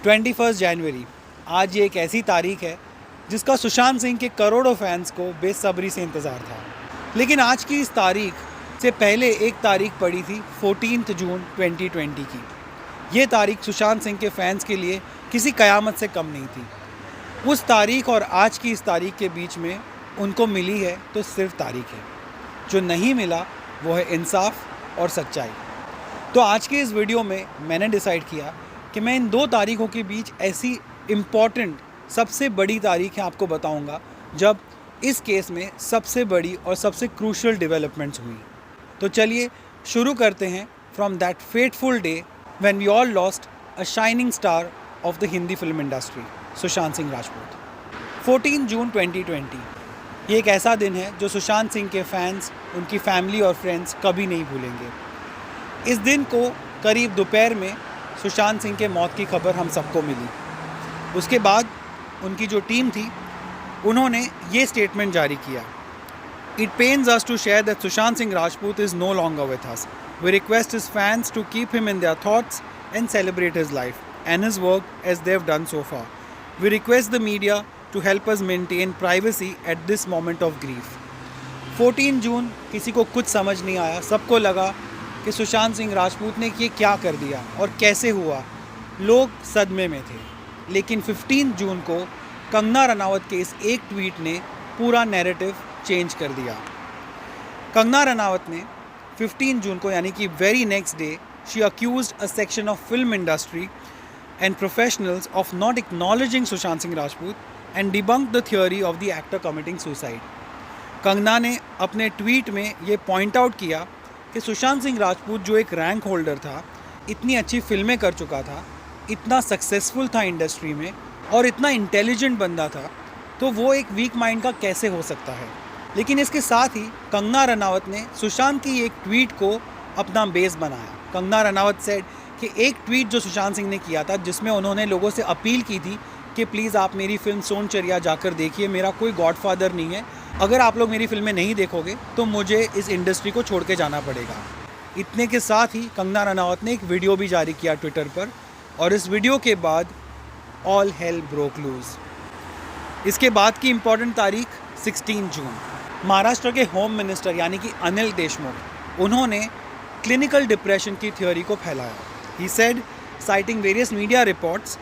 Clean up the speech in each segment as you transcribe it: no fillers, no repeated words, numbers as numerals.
21 जनवरी, आज ये एक ऐसी तारीख है जिसका सुशांत सिंह के करोड़ों फैंस को बेसब्री से इंतज़ार था। लेकिन आज की इस तारीख से पहले एक तारीख पड़ी थी 14 जून 2020 की। ये तारीख सुशांत सिंह के फैंस के लिए किसी कयामत से कम नहीं थी। उस तारीख और आज की इस तारीख के बीच में उनको मिली है तो सिर्फ तारीख है, जो नहीं मिला वो है इंसाफ और सच्चाई। तो आज के इस वीडियो में मैंने डिसाइड किया कि मैं इन दो तारीखों के बीच ऐसी इम्पॉर्टेंट सबसे बड़ी तारीखें आपको बताऊंगा जब इस केस में सबसे बड़ी और सबसे क्रूशियल डेवलपमेंट्स हुई। तो चलिए शुरू करते हैं from that fateful day when we all lost a shining star of the Hindi film industry, Sushant Singh Rajput. 14 June 2020 ये एक ऐसा दिन है जो सुशांत सिंह के फैंस, उनकी फैमिली और फ्रेंड्स कभी नहीं भूलेंगे। इस दिन को करीब दोपहर में सुशांत सिंह के मौत की खबर हम सबको मिली। उसके बाद उनकी जो टीम थी उन्होंने ये स्टेटमेंट जारी किया, it pains us to share that Sushant Singh Rajput is no longer with us. We request his fans to keep him in their thoughts and celebrate his life and his work as they have done so far. We request the media to help us maintain privacy at this moment of grief. 14 June किसी को कुछ समझ नहीं आया। सबको लगा कि सुशांत सिंह राजपूत ने ये क्या कर दिया और कैसे हुआ। लोग सदमे में थे। लेकिन 15 जून को कंगना रनावत के इस एक ट्वीट ने पूरा नैरेटिव चेंज कर दिया। कंगना रनावत ने 15 जून को, यानी कि very next day, she accused a section of film industry and professionals of not acknowledging Sushant Singh Rajput and debunked the theory of the actor committing suicide. Kangana ने अपने ट्वीट में ये पॉइंट आउट किया कि सुशांत सिंह राजपूत जो एक रैंक होल्डर था, इतनी अच्छी फिल्में कर चुका था, इतना सक्सेसफुल था इंडस्ट्री में और इतना इंटेलिजेंट बंदा था, तो वो एक वीक माइंड का कैसे हो सकता है। लेकिन इसके साथ ही कंगना रनावत ने सुशांत की एक ट्वीट को अपना बेस बनाया। कंगना रनावत सेड कि एक ट्वीट जो सुशांत सिंह ने किया था जिसमें उन्होंने लोगों से अपील की थी कि प्लीज़ आप मेरी फिल्म सोनचरिया जाकर देखिए, मेरा कोई गॉडफादर नहीं है, अगर आप लोग मेरी फिल्में नहीं देखोगे तो मुझे इस इंडस्ट्री को छोड़ के जाना पड़ेगा। इतने के साथ ही कंगना रनावत ने एक वीडियो भी जारी किया ट्विटर पर, और इस वीडियो के बाद ऑल हेल ब्रोक लूज। इसके बाद की इम्पॉर्टेंट तारीख 16 जून, महाराष्ट्र के होम मिनिस्टर यानी कि अनिल देशमुख, उन्होंने क्लिनिकल डिप्रेशन की थ्योरी को फैलाया। He said, citing various media reports,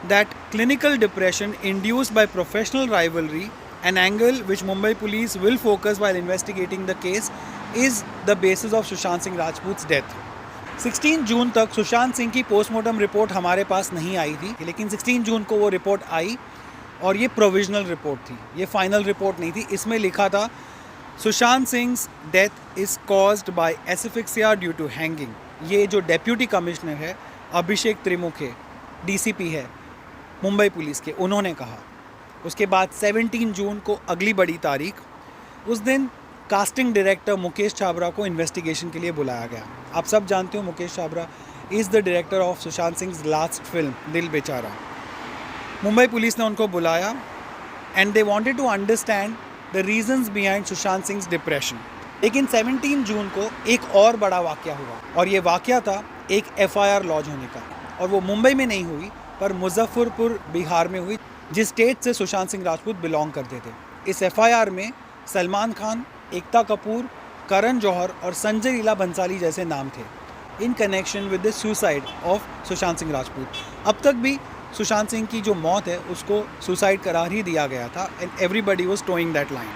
that clinical depression induced by professional rivalry, an angle which Mumbai police will focus while investigating the case, is the basis of Sushant Singh Rajput's death. 16 जून तक सुशांत सिंह की postmortem report हमारे पास नहीं आई थी, लेकिन 16 जून को वो report आई और ये प्रोविजनल रिपोर्ट थी, ये फाइनल रिपोर्ट नहीं थी। इसमें लिखा था Sushant Singh death is caused by asphyxia due to hanging. ये जो डेप्यूटी कमिश्नर है अभिषेक त्रिमुखे, डीसीपी है मुंबई पुलिस के, उन्होंने कहा। उसके बाद 17 जून को अगली बड़ी तारीख, उस दिन कास्टिंग डायरेक्टर मुकेश छाबरा को इन्वेस्टिगेशन के लिए बुलाया गया। आप सब जानते हो Mukesh Chhabra is the director of Sushant Singh last film Dil Bechara. Mumbai police ने उनको बुलाया and they wanted to understand the reasons behind Sushant Singh depression. लेकिन 17 जून को एक और बड़ा वाकया हुआ, और ये वाकया था एक FIR लॉन्च होने का, और वो मुंबई में नहीं हुई पर मुजफ्फरपुर बिहार में हुई, जिस स्टेट से सुशांत सिंह राजपूत बिलोंग करते थे। इस FIR में सलमान खान, एकता कपूर, करण जौहर और संजय लीला बंसाली जैसे नाम थे, in connection with the suicide of Sushant Singh Rajput. अब तक भी सुशांत सिंह की जो मौत है उसको सुसाइड करार ही दिया गया था and everybody was towing that line.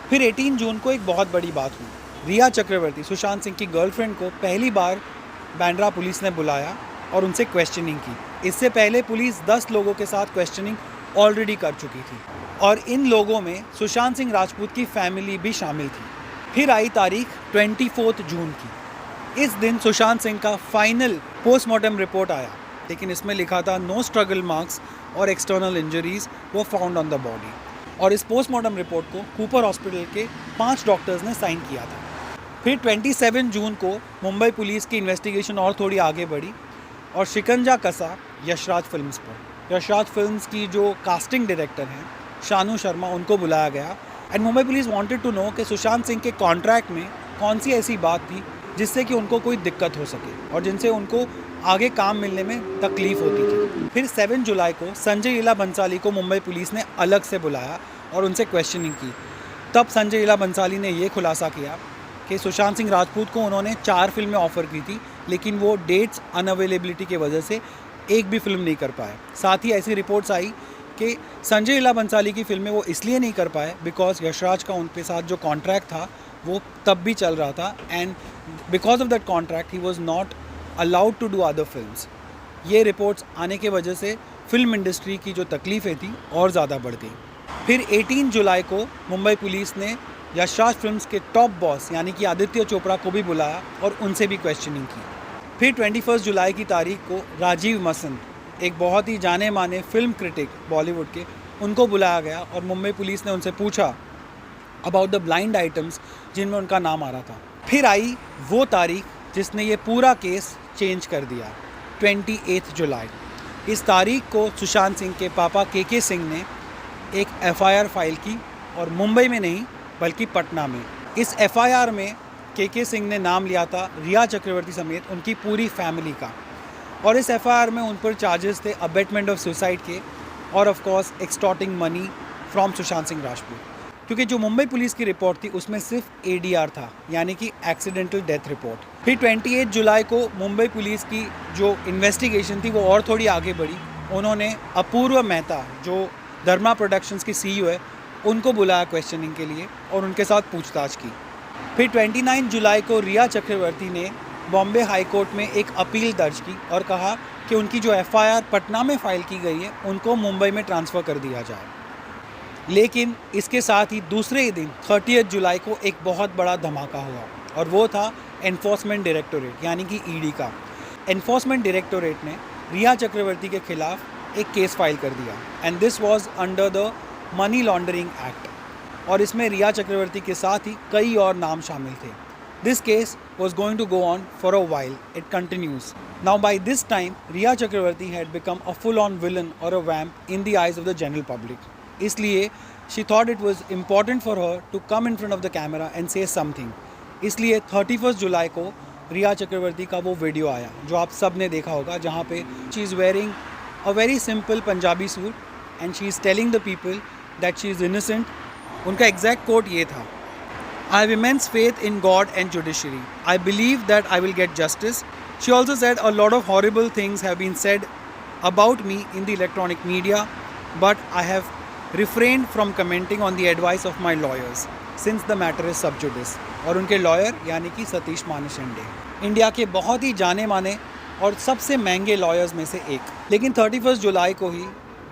फिर 18 जून को एक बहुत बड़ी बात हुई। रिया चक्रवर्ती, सुशांत सिंह की गर्लफ्रेंड, को पहली बार बांद्रा पुलिस ने बुलाया और उनसे क्वेश्चनिंग की। इससे पहले पुलिस 10 लोगों के साथ क्वेश्चनिंग ऑलरेडी कर चुकी थी, और इन लोगों में सुशांत सिंह राजपूत की फैमिली भी शामिल थी। फिर आई तारीख 24 जून की। इस दिन सुशांत सिंह का फाइनल पोस्टमार्टम रिपोर्ट आया, लेकिन इसमें लिखा था नो स्ट्रगल मार्क्स और एक्सटर्नल इंजरीज वो फाउंड ऑन द बॉडी। और इस पोस्टमार्टम रिपोर्ट को कूपर हॉस्पिटल के 5 डॉक्टर्स ने साइन किया था। फिर 27 जून को मुंबई पुलिस की इन्वेस्टिगेशन और थोड़ी आगे बढ़ी और शिकंजा कसा यशराज फिल्म्स पर। यशराज फिल्म्स की जो कास्टिंग डायरेक्टर हैं शानू शर्मा, उनको बुलाया गया and Mumbai police wanted to know कि सुशांत सिंह के कॉन्ट्रैक्ट में कौन सी ऐसी बात थी जिससे कि उनको कोई दिक्कत हो सके और जिनसे उनको आगे काम मिलने में तकलीफ़ होती थी। फिर 7 जुलाई को संजय लीला भंसाली को मुंबई पुलिस ने अलग से बुलाया और उनसे क्वेश्चनिंग की। तब संजय लीला भंसाली ने ये खुलासा किया कि सुशांत सिंह राजपूत को उन्होंने 4 फिल्में ऑफ़र की थी, लेकिन वो डेट्स अनअवेलेबिलिटी की वजह से एक भी फिल्म नहीं कर पाए। साथ ही ऐसी रिपोर्ट्स आई कि संजय लीला भंसाली की फिल्में वो इसलिए नहीं कर पाए बिकॉज यशराज का उनके साथ जो कॉन्ट्रैक्ट था वो तब भी चल रहा था, and because of that contract he was not allowed to do other films. ये रिपोर्ट्स आने की वजह से फिल्म इंडस्ट्री की जो तकलीफ़ें थी और ज़्यादा बढ़ गई। फिर 18 जुलाई को मुंबई पुलिस ने यशराज फिल्म्स के टॉप बॉस यानी कि आदित्य चोपड़ा को भी बुलाया और उनसे भी क्वेश्चनिंग की। फिर 21 जुलाई की तारीख को राजीव मसंद, एक बहुत ही जाने माने फिल्म क्रिटिक बॉलीवुड के, उनको बुलाया गया और मुंबई पुलिस ने उनसे पूछा अबाउट द ब्लाइंड आइटम्स जिनमें उनका नाम आ रहा था। फिर आई वो तारीख जिसने ये पूरा केस चेंज कर दिया, 28 जुलाई। इस तारीख को सुशांत सिंह के पापा के सिंह ने एक FIR फाइल की, और मुंबई में नहीं बल्कि पटना में। इस FIR में के सिंह ने नाम लिया था रिया चक्रवर्ती समेत उनकी पूरी फैमिली का, और इस FIR में उन पर चार्जेस थे अबेटमेंट ऑफ सुसाइड के और of course extorting money from Sushant Singh Rajput. क्योंकि जो मुंबई पुलिस की रिपोर्ट थी उसमें सिर्फ ADR था, यानी कि एक्सीडेंटल डेथ रिपोर्ट। फिर 28 जुलाई को मुंबई पुलिस की जो इन्वेस्टिगेशन थी वो और थोड़ी आगे बढ़ी। उन्होंने अपूर्व मेहता जो धर्मा प्रोडक्शंस की CEO है उनको बुलाया क्वेश्चनिंग के लिए और उनके साथ पूछताछ की। फिर 29 जुलाई को रिया चक्रवर्ती ने बॉम्बे हाई कोर्ट में एक अपील दर्ज की और कहा कि उनकी जो FIR पटना में फ़ाइल की गई है उनको मुंबई में ट्रांसफ़र कर दिया जाए। लेकिन इसके साथ ही दूसरे ही दिन 30 जुलाई को एक बहुत बड़ा धमाका हुआ, और वो था एनफोर्समेंट डायरेक्टोरेट यानी कि ED का। एनफोर्समेंट डायरेक्टोरेट ने रिया चक्रवर्ती के खिलाफ एक केस फाइल कर दिया, and this was under the money laundering act, और इसमें रिया चक्रवर्ती के साथ ही कई और नाम शामिल थे। This case was going to go on for a while. It continues. Now by this time, Riya Chakravarti had become a full-on villain or a vamp in the eyes of the general public. इसलिए she thought it was important for her to come in front of the camera and say something. इसलिए 31 जुलाई को रिया चक्रवर्ती का वो video आया जो आप सब ने देखा होगा, जहाँ पे she is wearing a very simple Punjabi suit and she is telling the people that she is innocent. उनका एग्जैक्ट कोट ये था, I have immense faith in God and judiciary. I believe that I will get justice. She also said a lot of horrible things have been said about me in the electronic media, but I have refrained from commenting on the advice of my lawyers since the matter is sub judice. और उनके lawyer यानी कि Satish मानेशेंडे, India के बहुत ही जाने माने और सबसे महंगे लॉयर्स में से एक। लेकिन 31 जुलाई को ही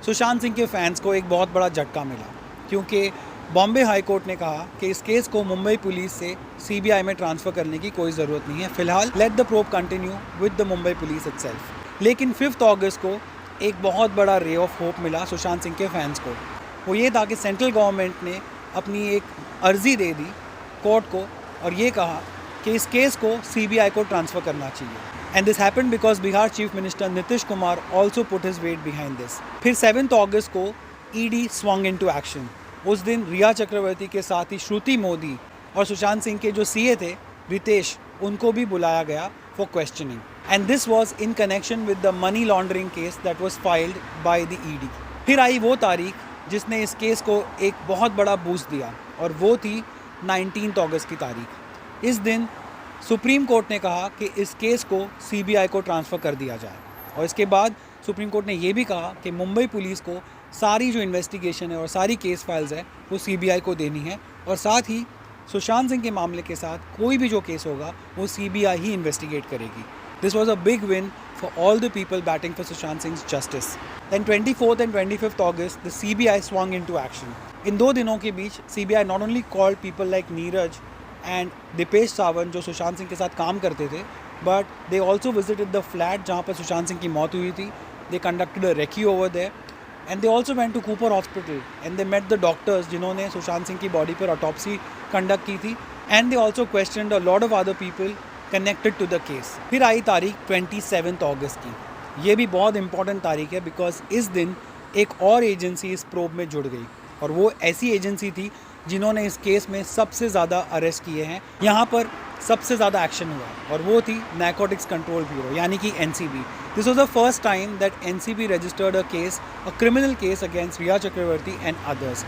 सुशांत सिंह के फैंस को एक बहुत बड़ा झटका मिला, क्योंकि बॉम्बे हाई कोर्ट ने कहा कि इस केस को मुंबई पुलिस से CBI में ट्रांसफ़र करने की कोई ज़रूरत नहीं है, फ़िलहाल let the probe continue with the Mumbai police itself. लेकिन 5 अगस्त को एक बहुत बड़ा रे ऑफ होप मिला सुशांत सिंह के फैंस को। वो ये था कि सेंट्रल गवर्नमेंट ने अपनी एक अर्ज़ी दे दी कोर्ट को और ये कहा कि इस केस को CBI को ट्रांसफ़र करना चाहिए, and this happened because Bihar chief minister Nitish Kumar also put his weight behind this. फिर 7 अगस्त को ED स्वंग इनटू एक्शन। उस दिन रिया चक्रवर्ती के साथ ही श्रुति मोदी और सुशांत सिंह के जो CA थे रितेश, उनको भी बुलाया गया for questioning, and this was in connection with the money laundering case that was filed by the ED। फिर आई वो तारीख जिसने इस केस को एक बहुत बड़ा बूस्ट दिया, और वो थी 19 अगस्त की तारीख। इस दिन सुप्रीम कोर्ट ने कहा कि इस केस को CBI को ट्रांसफ़र कर दिया जाए, और इसके बाद सुप्रीम कोर्ट ने ये भी कहा कि मुंबई पुलिस को सारी जो इन्वेस्टिगेशन है और सारी केस फाइल्स है वो CBI को देनी है, और साथ ही सुशांत सिंह के मामले के साथ कोई भी जो केस होगा वो CBI ही इन्वेस्टिगेट करेगी। This was a big win for all the people batting for Sushant Singh justice. Then 24 and 25 August the CBI swung into action. इन 2 दिनों के बीच CBI not only called people like Neeraj and Deepesh Sawant जो सुशांत सिंह के साथ काम करते थे, but they also visited the flat जहाँ पर सुशांत सिंह की मौत हुई थी। They conducted a recce over there, and they also went to Cooper hospital and they met the doctors जिन्होंने सुशांत सिंह की बॉडी पर ऑटोप्सी कंडक्ट की थी, and they also questioned a lot of other people connected to the case. फिर आई तारीख 27 अगस्त की। ये भी बहुत इंपॉर्टेंट तारीख है बिकॉज इस दिन एक और एजेंसी इस प्रोब में जुड़ गई, और वो ऐसी एजेंसी थी जिन्होंने इस केस में सबसे ज़्यादा अरेस्ट किए हैं। यहाँ पर सबसे ज़्यादा एक्शन हुआ और वो थी नैर्कोटिक्स कंट्रोल ब्यूरो यानी कि NCB. This was the first time that NCB registered a criminal case against Riya Chakravarti and others.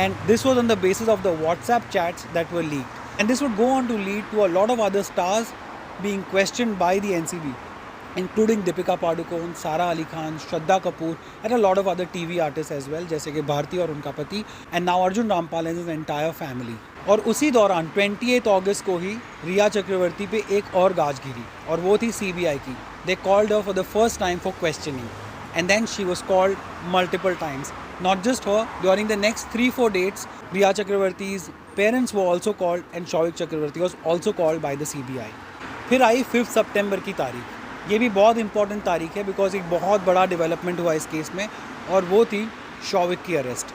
And this was on the basis of the WhatsApp chats that were leaked. And this would go on to lead to a lot of other stars being questioned by the NCB, including Deepika Padukone, Sara Ali Khan, Shraddha Kapoor, and a lot of other TV artists as well, जैसे कि भारती और उनका पति, and now Arjun Rampal and his entire family. और उसी दौरान 28 अगस्त को ही रिया चक्रवर्ती पे एक और गाज गिरी और वो थी CBI की. They called her for the first time for questioning, and then she was called multiple times. Not just her, during the next 3-4 dates, Riya Chakravarti's parents were also called and Shouvik Chakravarti was also called by the CBI. फिर आई 5 सितंबर की तारीख. ये भी बहुत important तारीख है because एक बहुत बड़ा डेवलपमेंट हुआ इस केस में और वो थी शौविक की arrest.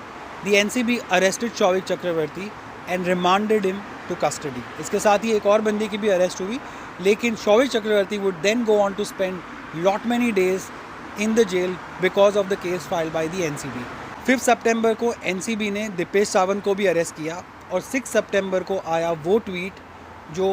The NCB arrested Showik Chakraborty and remanded him to custody. इसके साथ ही एक और बंदी की भी अरेस्ट हुई, लेकिन Showik Chakraborty would then go on to spend lot many days in the jail because of the case filed by the NCB. 5 सितंबर को एनसीबी ने दीपेश सावंत को भी अरेस्ट किया और 6 सितंबर को आया वो ट्वीट जो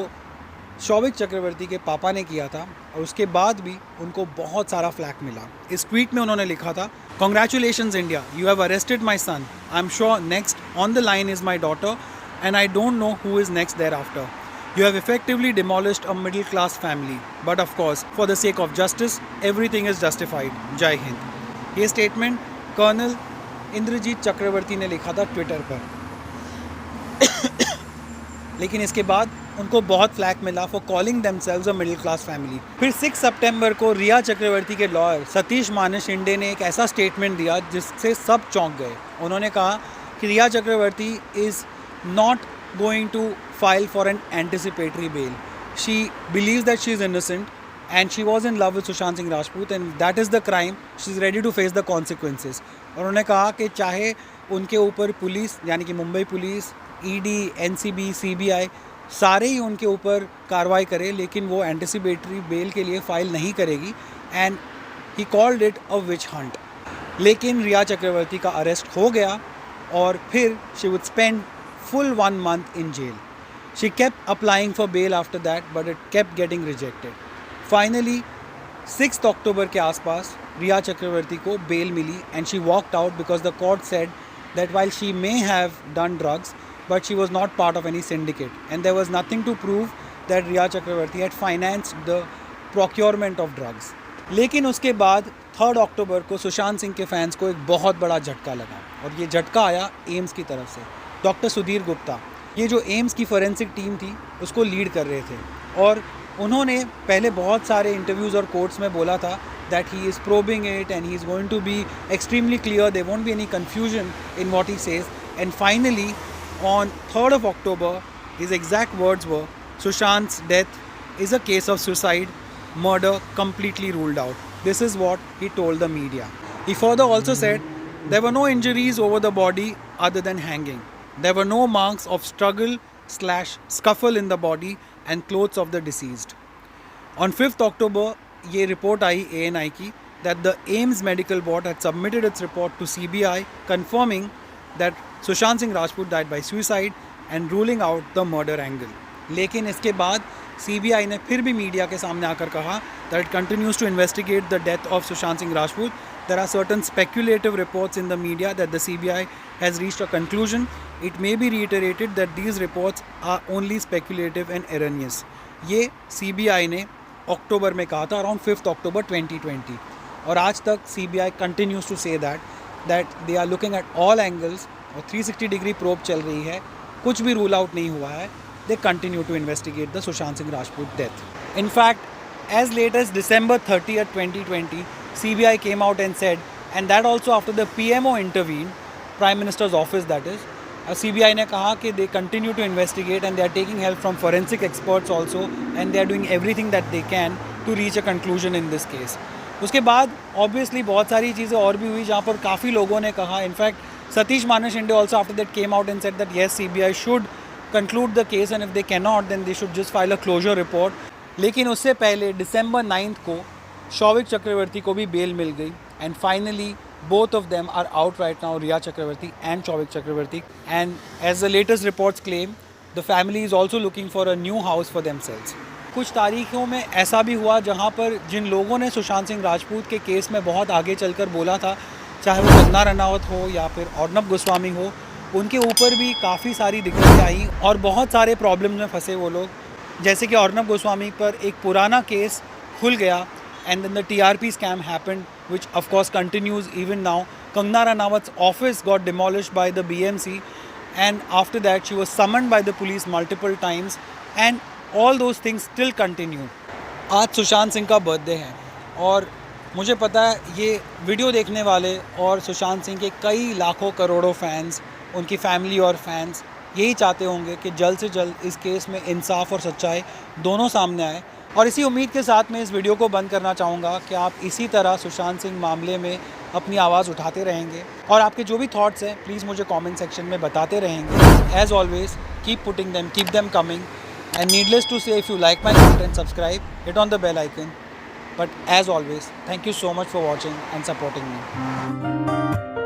शौविक चक्रवर्ती के पापा ने किया था और उसके बाद भी उनको बहुत सारा फ्लैक मिला. इस ट्वीट में उन्होंने लिखा था, "Congratulations India, you have arrested my son. I'm sure next on the line is my daughter and I don't know who is next thereafter. You have effectively demolished a middle class family. But of course, for the sake of justice, everything is justified. Jai Hind." ये statement colonel Indrajit चक्रवर्ती ने लिखा था Twitter पर. लेकिन इसके बाद उनको बहुत फ्लैक मिला for calling themselves a middle class family. फिर 6 सितंबर को रिया चक्रवर्ती के लॉयर सतीश माने शिंदे ने एक ऐसा स्टेटमेंट दिया जिससे सब चौंक गए. उन्होंने कहा कि Rhea Chakraborty is not going to file for an anticipatory bail. She believes that she is innocent and she was in love with Sushant Singh Rajput and that is the crime. She is ready to face the consequences. और उन्होंने कहा कि चाहे उनके ऊपर police यानी कि Mumbai police, ED, NCB, CBI सारे ही उनके ऊपर कार्रवाई करे, लेकिन वो एंटिसिपेटरी बेल के लिए फ़ाइल नहीं करेगी. And he called it a witch hunt. लेकिन रिया चक्रवर्ती का अरेस्ट हो गया और फिर she would spend full 1 month in jail. She kept applying for bail after that but it kept getting rejected. Finally 6 अक्टूबर के आसपास रिया चक्रवर्ती को बेल मिली and she walked out because the court said that while she may have done drugs but she was not part of any syndicate and there was nothing to prove that Rhea Chakraborty had financed the procurement of drugs. लेकिन उसके बाद 3 अक्टूबर को सुशांत सिंह के fans को एक बहुत बड़ा झटका लगा और ये झटका आया एम्स की तरफ से. डॉक्टर सुधीर गुप्ता, ये जो एम्स की फोरेंसिक टीम थी उसको लीड कर रहे थे और उन्होंने पहले बहुत सारे इंटरव्यूज़ और कोर्ट्स में बोला था that he is probing it and he is going to be extremely clear, there won't be any confusion in what he says. And finally on 3 October his exact words were, "Sushant's death is a case of suicide, murder completely ruled out." This is what he told the media. He further also said there were no injuries over the body other than hanging. There were no marks of struggle/scuffle in the body and clothes of the deceased. On 5th October, ये report आई ANI की that the AIIMS medical board had submitted its report to CBI confirming that Sushant Singh Rajput died by suicide and ruling out the murder angle. लेकिन इसके बाद CBI ने फिर भी media के सामने आकर कहा that it continues to investigate the death of Sushant Singh Rajput. There are certain speculative reports in the media that the CBI has reached a conclusion. It may be reiterated that these reports are only speculative and erroneous. ये CBI ने अक्टूबर में कहा था, around 5 अक्टूबर 2020. और आज तक CBI continues to say that they are looking at all angles और 360 degree probe चल रही है, कुछ भी रूल आउट नहीं हुआ है. They continue to investigate the Sushant Singh Rajput death. In fact, as late as December 30th, 2020, CBI came out and said, and that also after the PMO intervened, Prime Minister's office that is, CBI ने कहा कि they continue to investigate and they are taking help from forensic experts also and they are doing everything that they can to reach a conclusion in this case. उसके बाद obviously बहुत सारी चीज़ें और भी हुई जहाँ पर काफ़ी लोगों ने कहा, in fact Satish Mane Shinde also after that came out and said that yes, CBI should conclude the case and if they cannot then they should just file a closure report. लेकिन उससे पहले December 9th को शौविक चक्रवर्ती को भी bell मिल गई and finally both of them are out right now, Riya Chakravarti and Shouvik Chakravarti. And as the latest reports claim, the family is also looking for a new house for themselves. कुछ तारीखों में ऐसा भी हुआ जहाँ पर जिन लोगों ने सुशांत सिंह राजपूत के केस में बहुत आगे चलकर बोला था, चाहे वो कंगना रनावत हो या फिर अर्नब गोस्वामी हो, उनके ऊपर भी काफ़ी सारी दिक्कतें आई और बहुत सारे प्रॉब्लम्स में फंसे वो लोग। जैसे कि अर्नब गोस्वामी पर एक पुराना केस खुल गया and then the TRP scam happened, which of course continues even now. Kangana Ranawat's office got demolished by the BMC, and after that she was summoned by the police multiple times, and all those things still continue. आज सुशांत सिंह का birthday है और मुझे पता है ये video देखने वाले और सुशांत सिंह के कई लाखों करोड़ों फैंस, उनकी फैमिली और फैंस यही चाहते होंगे कि जल्द से जल्द इस केस में इंसाफ और सच्चाई दोनों सामने आए। और इसी उम्मीद के साथ मैं इस वीडियो को बंद करना चाहूँगा कि आप इसी तरह सुशांत सिंह मामले में अपनी आवाज़ उठाते रहेंगे और आपके जो भी थॉट्स हैं प्लीज़ मुझे कमेंट सेक्शन में बताते रहेंगे। As always keep putting them, keep them coming, and needless to say if you like my content, subscribe, hit on the bell icon. But as always, thank you so much for watching and supporting me.